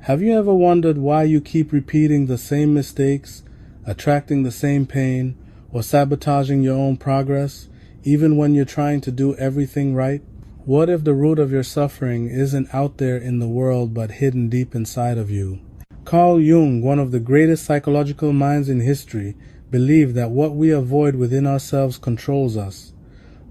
Have you ever wondered why you keep repeating the same mistakes, attracting the same pain, or sabotaging your own progress, even when you're trying to do everything right? What if the root of your suffering isn't out there in the world but hidden deep inside of you? Carl Jung, one of the greatest psychological minds in history, believed that what we avoid within ourselves controls us.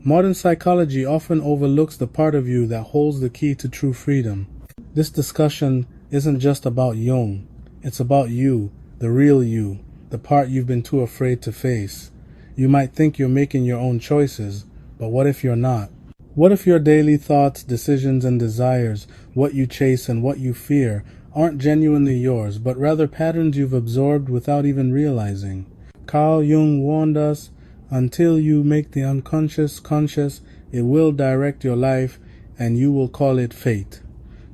Modern psychology often overlooks the part of you that holds the key to true freedom. This discussion isn't just about Jung. It's about you, the real you, the part you've been too afraid to face. You might think you're making your own choices, but what if you're not? What if your daily thoughts, decisions, and desires, what you chase and what you fear, aren't genuinely yours, but rather patterns you've absorbed without even realizing? Carl Jung warned us, until you make the unconscious conscious, it will direct your life, and you will call it fate.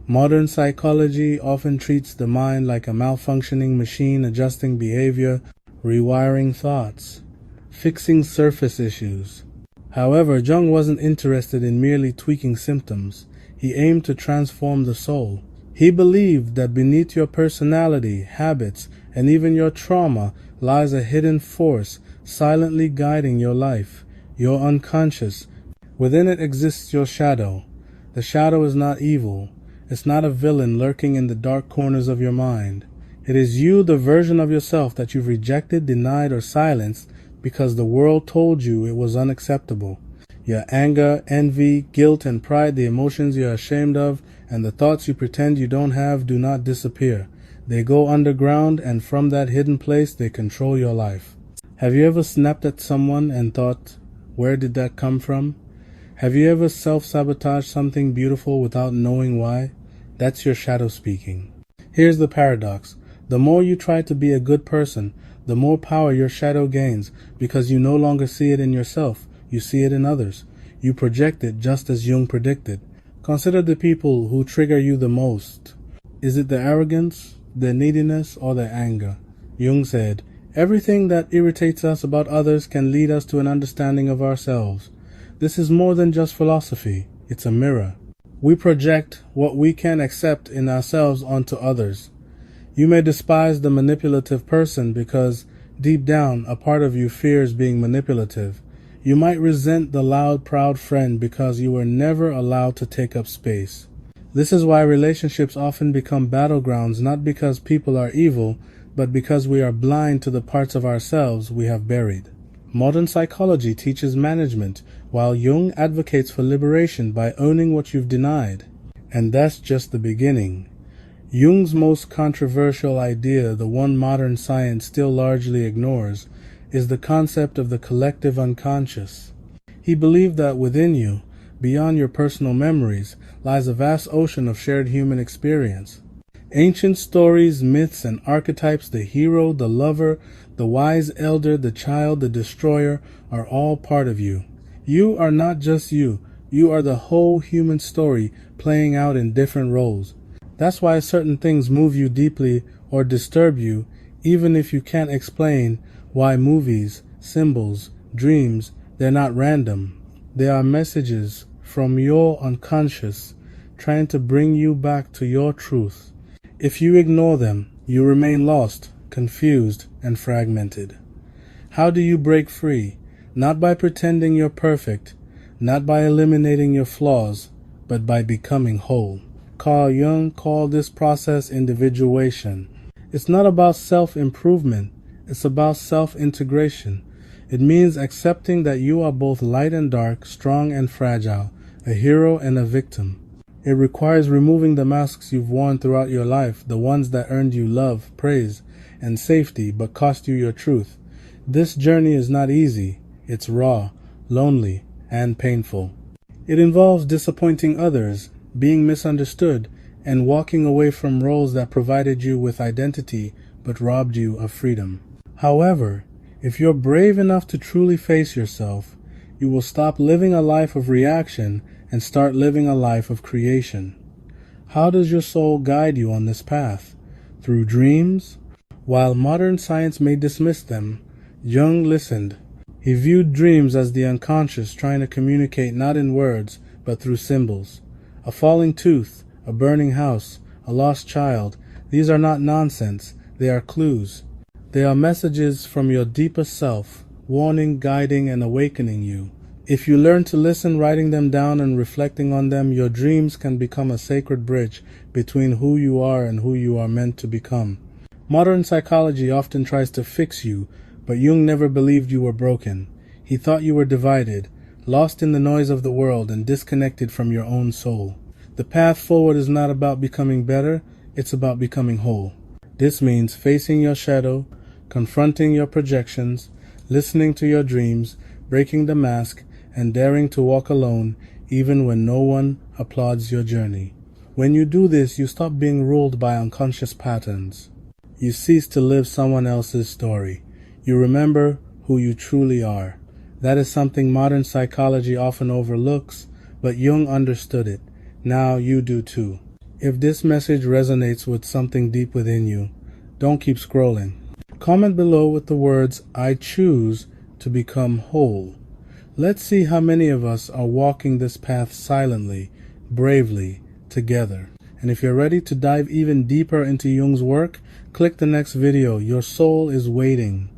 Modern psychology often treats the mind like a malfunctioning machine, adjusting behavior, rewiring thoughts, fixing surface issues. However, Jung wasn't interested in merely tweaking symptoms. He aimed to transform the soul. He believed that beneath your personality, habits, and even your trauma lies a hidden force silently guiding your life, your unconscious. Within it exists your shadow. The shadow is not evil. It's not a villain lurking in the dark corners of your mind. It is you, the version of yourself that you've rejected, denied, or silenced because the world told you it was unacceptable. Your anger, envy, guilt, and pride, the emotions you're ashamed of, and the thoughts you pretend you don't have do not disappear. They go underground, and from that hidden place, they control your life. Have you ever snapped at someone and thought, where did that come from? Have you ever self-sabotaged something beautiful without knowing why? That's your shadow speaking. Here's the paradox. The more you try to be a good person, the more power your shadow gains, because you no longer see it in yourself, you see it in others. You project it just as Jung predicted. Consider the people who trigger you the most. Is it their arrogance, their neediness, or their anger? Jung said, everything that irritates us about others can lead us to an understanding of ourselves. This is more than just philosophy, it's a mirror. We project what we can accept in ourselves onto others. You may despise the manipulative person because, deep down, a part of you fears being manipulative. You might resent the loud, proud friend because you were never allowed to take up space. This is why relationships often become battlegrounds, not because people are evil, but because we are blind to the parts of ourselves we have buried. Modern psychology teaches management, while Jung advocates for liberation by owning what you've denied. And that's just the beginning. Jung's most controversial idea, the one modern science still largely ignores, is the concept of the collective unconscious. He believed that within you, beyond your personal memories, lies a vast ocean of shared human experience. Ancient stories, myths, and archetypes, the hero, the lover, the wise elder, the child, the destroyer, are all part of you. You are not just you. You are the whole human story playing out in different roles. That's why certain things move you deeply or disturb you, even if you can't explain why. Movies, symbols, dreams, they're not random. They are messages from your unconscious trying to bring you back to your truth. If you ignore them, you remain lost, confused, and fragmented. How do you break free? Not by pretending you're perfect, not by eliminating your flaws, but by becoming whole. Carl Jung called this process individuation. It's not about self-improvement, it's about self-integration. It means accepting that you are both light and dark, strong and fragile, a hero and a victim. It requires removing the masks you've worn throughout your life, the ones that earned you love, praise, and safety, but cost you your truth. This journey is not easy. It's raw, lonely, and painful. It involves disappointing others, being misunderstood, and walking away from roles that provided you with identity but robbed you of freedom. However, if you're brave enough to truly face yourself, you will stop living a life of reaction and start living a life of creation. How does your soul guide you on this path? Through dreams? While modern science may dismiss them, Jung listened. He viewed dreams as the unconscious trying to communicate not in words, but through symbols. A falling tooth, a burning house, a lost child, These are not nonsense, they are clues. They are messages from your deepest self, warning, guiding, and awakening you. If you learn to listen, writing them down and reflecting on them, your dreams can become a sacred bridge between who you are and who you are meant to become. Modern psychology often tries to fix you, but Jung never believed you were broken. He thought you were divided, lost in the noise of the world, and disconnected from your own soul. The path forward is not about becoming better, it's about becoming whole. This means facing your shadow, confronting your projections, listening to your dreams, breaking the mask, and daring to walk alone even when no one applauds your journey. When you do this, you stop being ruled by unconscious patterns. You cease to live someone else's story. You remember who you truly are. That is something modern psychology often overlooks, but Jung understood it. Now you do too. If this message resonates with something deep within you, don't keep scrolling. Comment below with the words, "I choose to become whole." Let's see how many of us are walking this path silently, bravely, together. And if you're ready to dive even deeper into Jung's work, click the next video. Your soul is waiting.